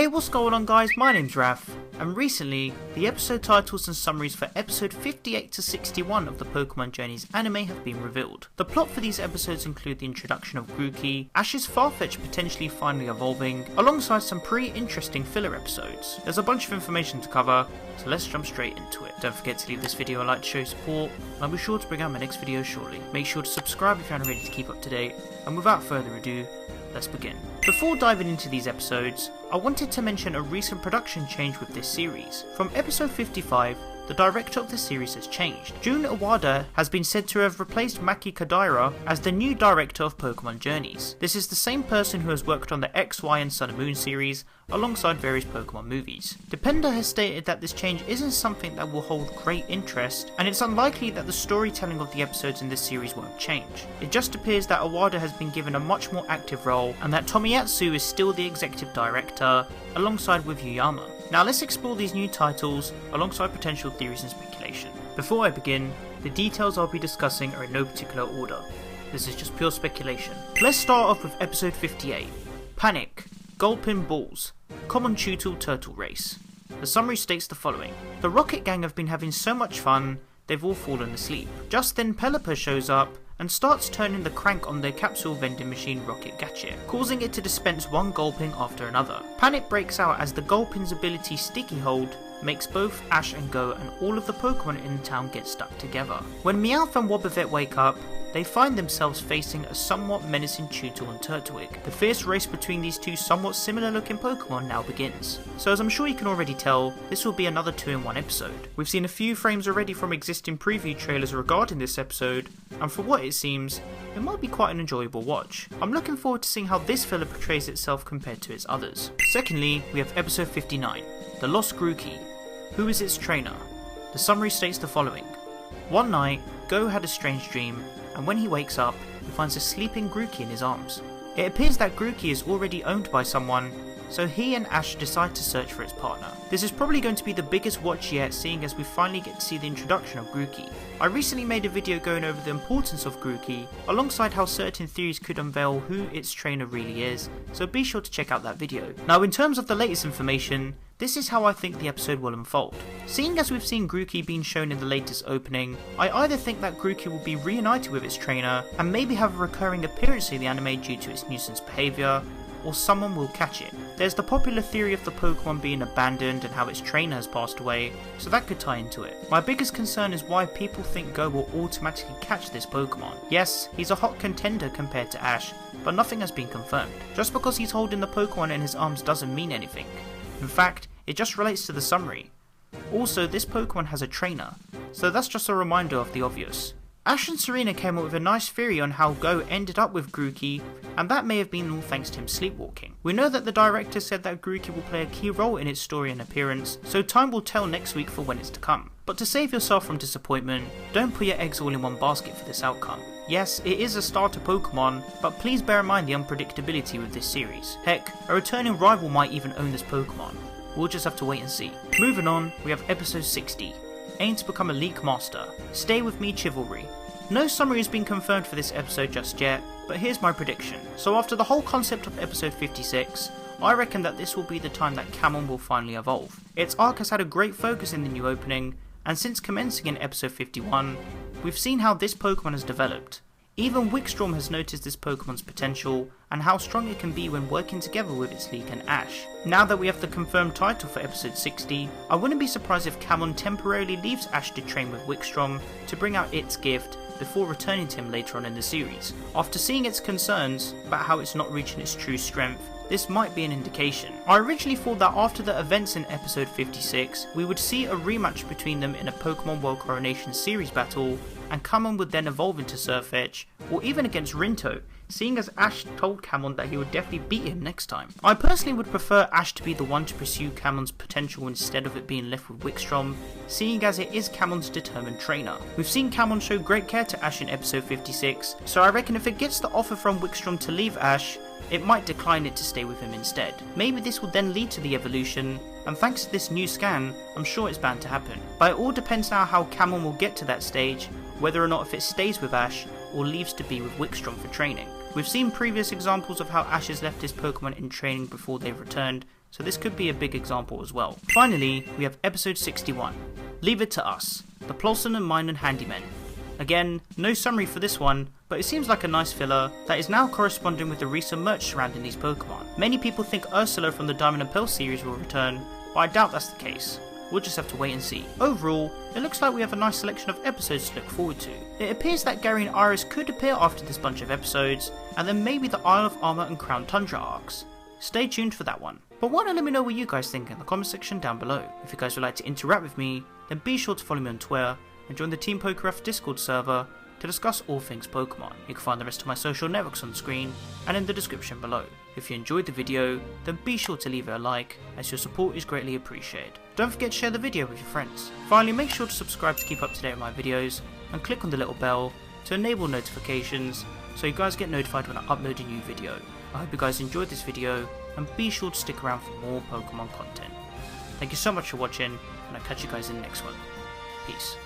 Hey, what's going on guys, my name's Raph, and recently, the episode titles and summaries for episode 58 to 61 of the Pokemon Journeys anime have been revealed. The plot for these episodes include the introduction of Grookey, Ash's Farfetch'd potentially finally evolving, alongside some pretty interesting filler episodes. There's a bunch of information to cover, so let's jump straight into it. Don't forget to leave this video a like to show your support, and I'll be sure to bring out my next video shortly. Make sure to subscribe if you're not ready to keep up to date, and without further ado, let's begin. Before diving into these episodes, I wanted to mention a recent production change with this series. From episode 55, the director of the series has changed. Jun Iwata has been said to have replaced Maki Kadaira as the new director of Pokemon Journeys. This is the same person who has worked on the X, Y and Sun and Moon series, alongside various Pokemon movies. Depender has stated that this change isn't something that will hold great interest, and it's unlikely that the storytelling of the episodes in this series won't change. It just appears that Iwata has been given a much more active role, and that Tomiyatsu is still the executive director, alongside with Yuyama. Now let's explore these new titles, alongside potential theories and speculation. Before I begin, the details I'll be discussing are in no particular order. This is just pure speculation. Let's start off with episode 58. Panic, Gulpin Balls, Common Tutel Turtle Race. The summary states the following. The Rocket Gang have been having so much fun, they've all fallen asleep. Just then Pelipper shows up and starts turning the crank on their capsule vending machine Rocket Gadget, causing it to dispense one gulping after another. Panic breaks out as the Gulpin's ability Sticky Hold makes both Ash and Go and all of the Pokemon in the town get stuck together. When Meowth and Wobbuffet wake up, they find themselves facing a somewhat menacing Tutel and Turtwig. The fierce race between these two somewhat similar looking Pokemon now begins. So as I'm sure you can already tell, this will be another 2-in-1 episode. We've seen a few frames already from existing preview trailers regarding this episode, and for what it seems, it might be quite an enjoyable watch. I'm looking forward to seeing how this filler portrays itself compared to its others. Secondly, we have episode 59, The Lost Grookey. Who is its trainer? The summary states the following. One night, Go had a strange dream, and when he wakes up, he finds a sleeping Grookey in his arms. It appears that Grookey is already owned by someone, so he and Ash decide to search for its partner. This is probably going to be the biggest watch yet, seeing as we finally get to see the introduction of Grookey. I recently made a video going over the importance of Grookey, alongside how certain theories could unveil who its trainer really is, so be sure to check out that video. Now in terms of the latest information, this is how I think the episode will unfold. Seeing as we've seen Grookey being shown in the latest opening, I either think that Grookey will be reunited with its trainer, and maybe have a recurring appearance in the anime due to its nuisance behaviour, or someone will catch it. There's the popular theory of the Pokemon being abandoned and how its trainer has passed away, so that could tie into it. My biggest concern is why people think Go will automatically catch this Pokemon. Yes, he's a hot contender compared to Ash, but nothing has been confirmed. Just because he's holding the Pokemon in his arms doesn't mean anything. In fact, it just relates to the summary. Also, this Pokemon has a trainer, so that's just a reminder of the obvious. Ash and Serena came up with a nice theory on how Go ended up with Grookey, and that may have been all thanks to him sleepwalking. We know that the director said that Grookey will play a key role in its story and appearance, so time will tell next week for when it's to come. But to save yourself from disappointment, don't put your eggs all in one basket for this outcome. Yes, it is a starter Pokemon, but please bear in mind the unpredictability with this series. Heck, a returning rival might even own this Pokemon. We'll just have to wait and see. Moving on, we have episode 60. Aim to become a League Master. Stay with me, Chivalry. No summary has been confirmed for this episode just yet, but here's my prediction. So after the whole concept of episode 56, I reckon that this will be the time that Kamon will finally evolve. Its arc has had a great focus in the new opening, and since commencing in episode 51, we've seen how this Pokemon has developed. Even Wickstrom has noticed this Pokemon's potential, and how strong it can be when working together with its League and Ash. Now that we have the confirmed title for episode 60, I wouldn't be surprised if Kamon temporarily leaves Ash to train with Wickstrom to bring out its gift before returning to him later on in the series. After seeing its concerns about how it's not reaching its true strength, this might be an indication. I originally thought that after the events in episode 56, we would see a rematch between them in a Pokemon World Coronation series battle, and Kamon would then evolve into Sirfetch'd, or even against Rinto, seeing as Ash told Kamon that he would definitely beat him next time. I personally would prefer Ash to be the one to pursue Kamon's potential instead of it being left with Wickstrom, seeing as it is Kamon's determined trainer. We've seen Kamon show great care to Ash in episode 56, so I reckon if it gets the offer from Wickstrom to leave Ash, it might decline it to stay with him instead. Maybe this will then lead to the evolution, and thanks to this new scan, I'm sure it's bound to happen. But it all depends now how Kamon will get to that stage, whether or not if it stays with Ash or leaves to be with Wickstrom for training. We've seen previous examples of how Ash has left his Pokemon in training before they've returned, so this could be a big example as well. Finally, we have episode 61, Leave It to Us, the Plolson and Mine and Handymen. Again, no summary for this one, but it seems like a nice filler that is now corresponding with the recent merch surrounding these Pokemon. Many people think Ursula from the Diamond and Pearl series will return, but I doubt that's the case. We'll just have to wait and see. Overall, it looks like we have a nice selection of episodes to look forward to. It appears that Gary and Iris could appear after this bunch of episodes, and then maybe the Isle of Armor and Crown Tundra arcs. Stay tuned for that one. But why don't let me know what you guys think in the comment section down below. If you guys would like to interact with me, then be sure to follow me on Twitter and join the Team Pokeref Discord server to discuss all things Pokemon. You can find the rest of my social networks on the screen and in the description below. If you enjoyed the video, then be sure to leave it a like, as your support is greatly appreciated. Don't forget to share the video with your friends. Finally, make sure to subscribe to keep up to date with my videos, and click on the little bell to enable notifications so you guys get notified when I upload a new video. I hope you guys enjoyed this video, and be sure to stick around for more Pokemon content. Thank you so much for watching, and I'll catch you guys in the next one. Peace.